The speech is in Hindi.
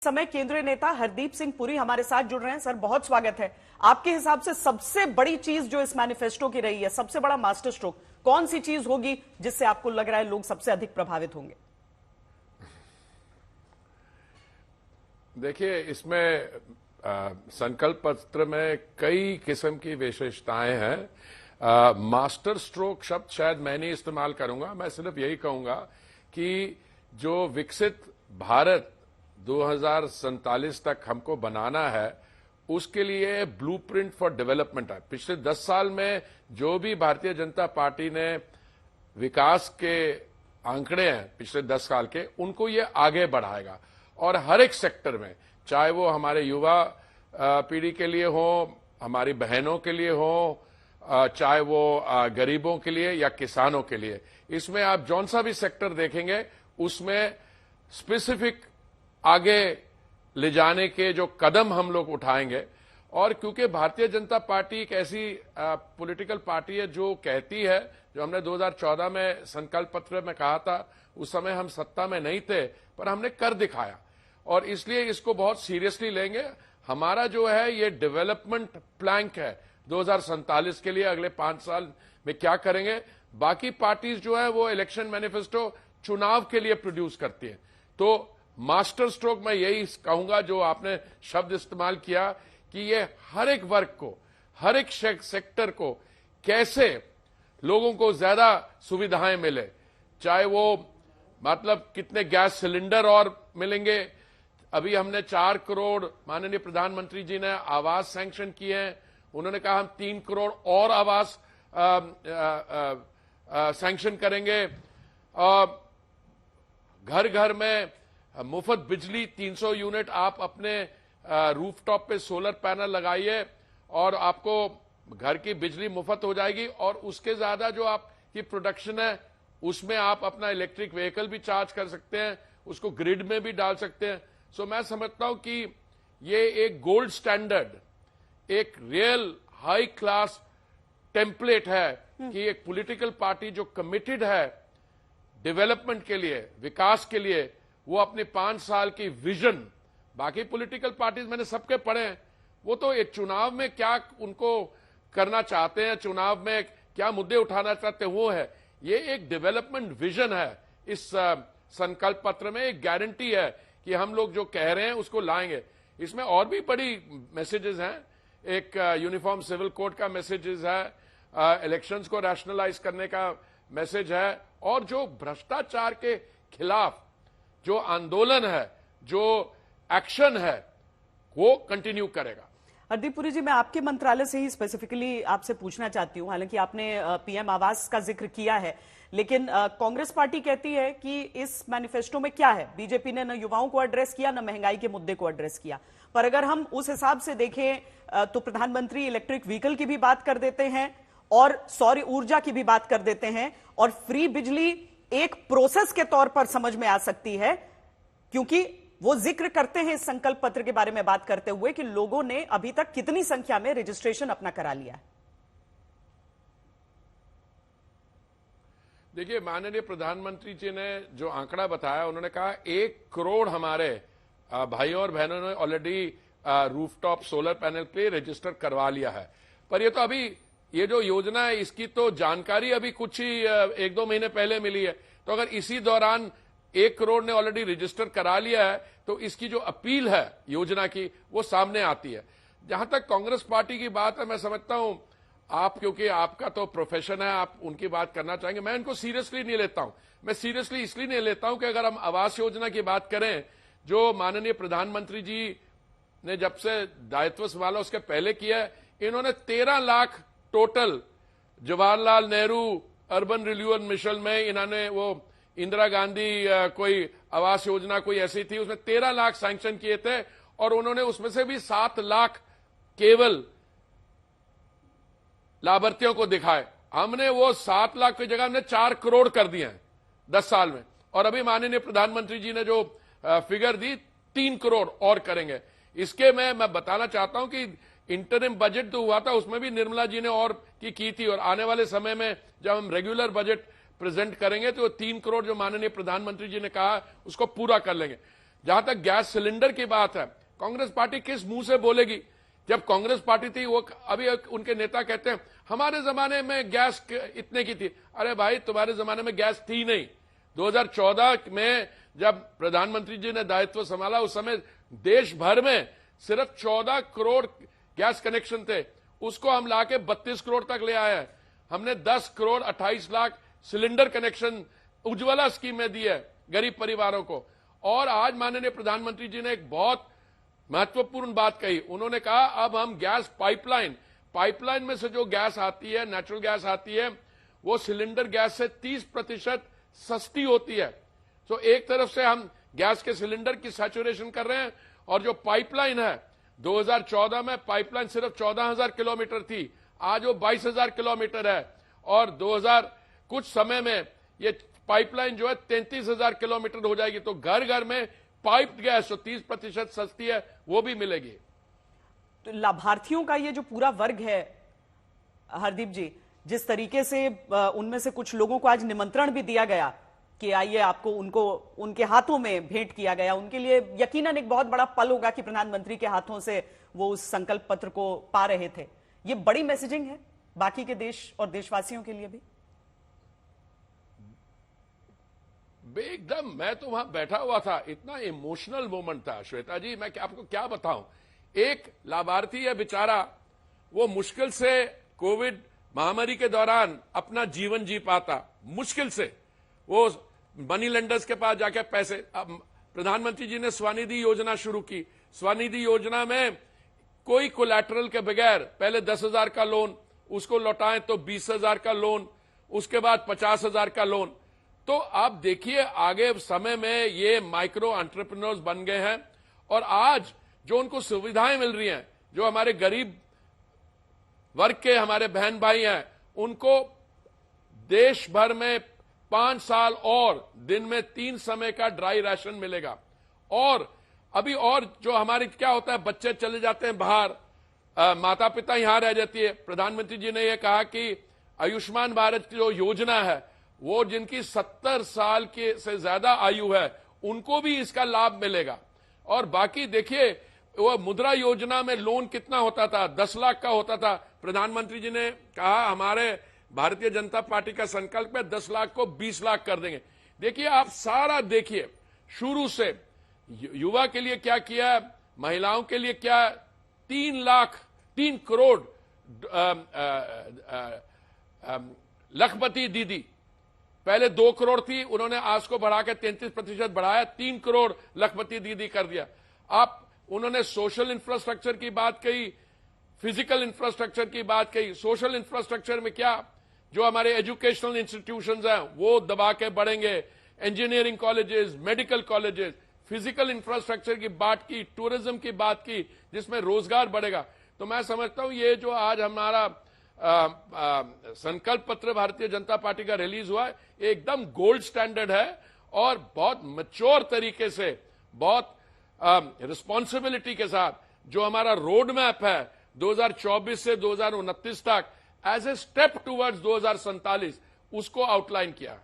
समय केंद्रीय नेता हरदीप सिंह पुरी हमारे साथ जुड़ रहे हैं। सर, बहुत स्वागत है। आपके हिसाब से सबसे बड़ी चीज जो इस मैनिफेस्टो की रही है, सबसे बड़ा मास्टर स्ट्रोक कौन सी चीज होगी जिससे आपको लग रहा है लोग सबसे अधिक प्रभावित होंगे? देखिए, इसमें संकल्प पत्र में कई किस्म की विशेषताएं हैं। मास्टर स्ट्रोक शब्द शायद मैं नहीं इस्तेमाल करूंगा, मैं सिर्फ यही कहूंगा कि जो विकसित भारत 2047 तक हमको बनाना है, उसके लिए ब्लूप्रिंट फॉर डेवलपमेंट है। पिछले 10 साल में जो भी भारतीय जनता पार्टी ने विकास के आंकड़े हैं पिछले 10 साल के, उनको ये आगे बढ़ाएगा और हर एक सेक्टर में, चाहे वो हमारे युवा पीढ़ी के लिए हो, हमारी बहनों के लिए हो, चाहे वो गरीबों के लिए या किसानों के लिए, इसमें आप जौन सा भी सेक्टर देखेंगे उसमें स्पेसिफिक आगे ले जाने के जो कदम हम लोग उठाएंगे। और क्योंकि भारतीय जनता पार्टी एक ऐसी पॉलिटिकल पार्टी है जो कहती है, जो हमने 2014 में संकल्प पत्र में कहा था, उस समय हम सत्ता में नहीं थे पर हमने कर दिखाया और इसलिए इसको बहुत सीरियसली लेंगे। हमारा जो है ये डेवलपमेंट प्लैंक है 2047 के लिए, अगले 5 साल में क्या करेंगे। बाकी पार्टीज जो है वो इलेक्शन मैनिफेस्टो चुनाव के लिए प्रोड्यूस करती है। तो मास्टर स्ट्रोक मैं यही कहूंगा जो आपने शब्द इस्तेमाल किया कि ये हर एक वर्ग को, हर एक सेक्टर को कैसे लोगों को ज्यादा सुविधाएं मिले, चाहे वो मतलब कितने गैस सिलेंडर और मिलेंगे। अभी हमने 4 करोड़ माननीय प्रधानमंत्री जी ने आवास सैंक्शन किए हैं। उन्होंने कहा हम 3 करोड़ और आवास सैंक्शन करेंगे। घर घर में मुफ्त बिजली 300 यूनिट आप अपने रूफटॉप पे सोलर पैनल लगाइए और आपको घर की बिजली मुफ्त हो जाएगी और उसके ज्यादा जो आपकी प्रोडक्शन है उसमें आप अपना इलेक्ट्रिक व्हीकल भी चार्ज कर सकते हैं, उसको ग्रिड में भी डाल सकते हैं। सो मैं समझता हूं कि ये एक गोल्ड स्टैंडर्ड, एक रियल हाई क्लास टेम्पलेट है कि एक पॉलिटिकल पार्टी जो कमिटेड है डेवलपमेंट के लिए, विकास के लिए, वो अपने 5 साल की विजन, बाकी पॉलिटिकल पार्टीज मैंने सबके पढ़े हैं, वो तो एक चुनाव में क्या उनको करना चाहते हैं, चुनाव में क्या मुद्दे उठाना चाहते हैं, वो है। ये एक डेवलपमेंट विजन है इस संकल्प पत्र में, एक गारंटी है कि हम लोग जो कह रहे हैं उसको लाएंगे। इसमें और भी बड़ी मैसेजेस हैं। एक यूनिफॉर्म सिविल कोड का मैसेजेस है, इलेक्शंस को रैशनलाइज करने का मैसेज है और जो भ्रष्टाचार के खिलाफ जो आंदोलन है, जो एक्शन है, वो कंटिन्यू करेगा। हरदीप पुरी जी, मैं आपके मंत्रालय से ही स्पेसिफिकली आपसे पूछना चाहती हूं। हालांकि आपने पीएम आवास का जिक्र किया है, लेकिन कांग्रेस पार्टी कहती है कि इस मैनिफेस्टो में क्या है, बीजेपी ने न युवाओं को एड्रेस किया, न महंगाई के मुद्दे को एड्रेस किया। पर अगर हम उस हिसाब से देखें तो प्रधानमंत्री इलेक्ट्रिक व्हीकल की भी बात कर देते हैं और सौर ऊर्जा की भी बात कर देते हैं और फ्री बिजली एक प्रोसेस के तौर पर समझ में आ सकती है, क्योंकि वो जिक्र करते हैं इस संकल्प पत्र के बारे में बात करते हुए कि लोगों ने अभी तक कितनी संख्या में रजिस्ट्रेशन अपना करा लिया है। देखिए, माननीय प्रधानमंत्री जी ने जो आंकड़ा बताया, उन्होंने कहा 1 करोड़ हमारे भाइयों और बहनों ने ऑलरेडी रूफटॉप सोलर पैनल पे रजिस्टर करवा लिया है। पर ये तो अभी ये जो योजना है इसकी तो जानकारी अभी कुछ ही 1-2 महीने पहले मिली है। तो अगर इसी दौरान 1 करोड़ ने ऑलरेडी रजिस्टर करा लिया है तो इसकी जो अपील है योजना की वो सामने आती है। जहां तक कांग्रेस पार्टी की बात है, मैं समझता हूं आप, क्योंकि आपका तो प्रोफेशन है, आप उनकी बात करना चाहेंगे, मैं इनको सीरियसली नहीं लेता हूं। मैं सीरियसली इसलिए नहीं लेता हूं कि अगर हम आवास योजना की बात करें, जो माननीय प्रधानमंत्री जी ने जब से दायित्व संभाला उसके पहले किया है, इन्होंने 13 lakh total Jawaharlal Nehru urban renewal mission में इन्होंने वो इंदिरा गांधी कोई आवास योजना कोई ऐसी थी, उसमें 13 लाख सैंक्शन किए थे और उन्होंने उसमें से भी 7 लाख केवल लाभार्थियों को दिखाए। हमने वो 7 लाख की जगह हमने 4 करोड़ कर दिए हैं 10 साल में, और अभी माननीय प्रधानमंत्री जी ने जो फिगर दी 3 करोड़ और करेंगे। इसके में मैं बताना चाहता हूं कि इंटरिम बजट जो हुआ था उसमें भी निर्मला जी ने और की थी, और आने वाले समय में जब हम रेगुलर बजट प्रेजेंट करेंगे तो 3 करोड़ जो माननीय प्रधानमंत्री जी ने कहा उसको पूरा कर लेंगे। जहां तक गैस सिलेंडर की बात है, कांग्रेस पार्टी किस मुंह से बोलेगी? जब कांग्रेस पार्टी थी, वो अभी उनके नेता कहते हैं हमारे जमाने में गैस इतने की थी। अरे भाई, तुम्हारे जमाने में गैस थी नहीं। 2014 में जब प्रधानमंत्री जी ने दायित्व संभाला, उस समय देश भर में सिर्फ 14 करोड़ गैस कनेक्शन थे। उसको हम लाके 32 करोड़ तक ले आए हैं। हमने 10 crore 28 lakh cylinder connection Ujjwala scheme में दी है गरीब परिवारों को। और आज माननीय प्रधानमंत्री जी ने एक बहुत महत्वपूर्ण बात कही। उन्होंने कहा अब हम गैस पाइपलाइन में से जो गैस आती है, नेचुरल गैस आती है, वो सिलेंडर गैस से 30% सस्ती होती है। तो एक तरफ से हम गैस के सिलेंडर की सैचुरेशन कर रहे हैं, और जो पाइपलाइन है, 2014 में पाइपलाइन सिर्फ 14,000 किलोमीटर थी, आज वो 22,000 किलोमीटर है। और 2000 कुछ समय में ये पाइपलाइन जो है 33,000 किलोमीटर हो जाएगी। तो घर घर में पाइप्ड गैस जो 30% सस्ती है, वो भी मिलेगी। तो लाभार्थियों का ये जो पूरा वर्ग है हरदीप जी, जिस तरीके से उनमें से कुछ लोगों को आज निमंत्रण भी दिया गया कि आइए, आपको उनको उनके हाथों में भेंट किया गया, उनके लिए यकीनन एक बहुत बड़ा पल होगा कि प्रधानमंत्री के हाथों से वो उस संकल्प पत्र को पा रहे थे। ये बड़ी मैसेजिंग है बाकी के देश और देशवासियों के लिए भी। एकदम, मैं तो वहां बैठा हुआ था, इतना इमोशनल मोमेंट था श्वेता जी, मैं आपको क्या बताऊं। एक लाभार्थी है बेचारा, वो मुश्किल से कोविड महामारी के दौरान अपना जीवन जी पाता, मुश्किल से। वो मनी लेंडर्स के पास जाके पैसे, प्रधानमंत्री जी ने स्वनिधि योजना शुरू की। स्वनिधि योजना में कोई कोलैटरल के बगैर पहले 10,000 का लोन, उसको लौटाएं तो 20,000 का लोन, उसके बाद 50,000 का लोन। तो आप देखिए आगे समय में ये माइक्रो एंटरप्रेन्योर्स बन गए हैं, और आज जो उनको सुविधाएं मिल रही हैं, जो हमारे गरीब वर्ग के हमारे बहन भाई हैं, उनको देश भर में 5 साल और दिन में 3 समय का ड्राई राशन मिलेगा। और अभी और जो हमारे क्या होता है, बच्चे चले जाते हैं बाहर, माता पिता यहां रह जाती है। प्रधानमंत्री जी ने यह कहा कि आयुष्मान भारत की जो योजना है, वो जिनकी 70 साल के से ज्यादा आयु है, उनको भी इसका लाभ मिलेगा। और बाकी देखिए, वो मुद्रा योजना में लोन कितना होता था, 10 लाख का होता था। प्रधानमंत्री जी ने कहा हमारे भारतीय जनता पार्टी का संकल्प है 10 लाख को 20 लाख कर देंगे। देखिए, आप सारा देखिए शुरू से, युवा के लिए क्या किया, महिलाओं के लिए क्या, 3 करोड़ लखपति दीदी, पहले 2 करोड़ थी, उन्होंने आज को बढ़ाकर 33% बढ़ाया, 3 करोड़ लखपति दीदी कर दिया। उन्होंने सोशल इंफ्रास्ट्रक्चर की बात कही, फिजिकल इंफ्रास्ट्रक्चर की बात कही। सोशल इंफ्रास्ट्रक्चर में क्या, जो हमारे एजुकेशनल इंस्टीट्यूशंस हैं वो दबा के बढ़ेंगे, engineering colleges, medical colleges. Physical infrastructure की बात की, टूरिज्म की बात की, जिसमें रोजगार बढ़ेगा। तो मैं समझता हूं ये जो आज हमारा संकल्प पत्र भारतीय जनता पार्टी का रिलीज हुआ है, एकदम गोल्ड स्टैंडर्ड है, और बहुत मैच्योर तरीके से, बहुत रिस्पॉन्सिबिलिटी के साथ जो हमारा रोड मैप है 2024 से 2029 तक, एज ए स्टेप टुवर्ड्स 2047, उसको आउटलाइन किया।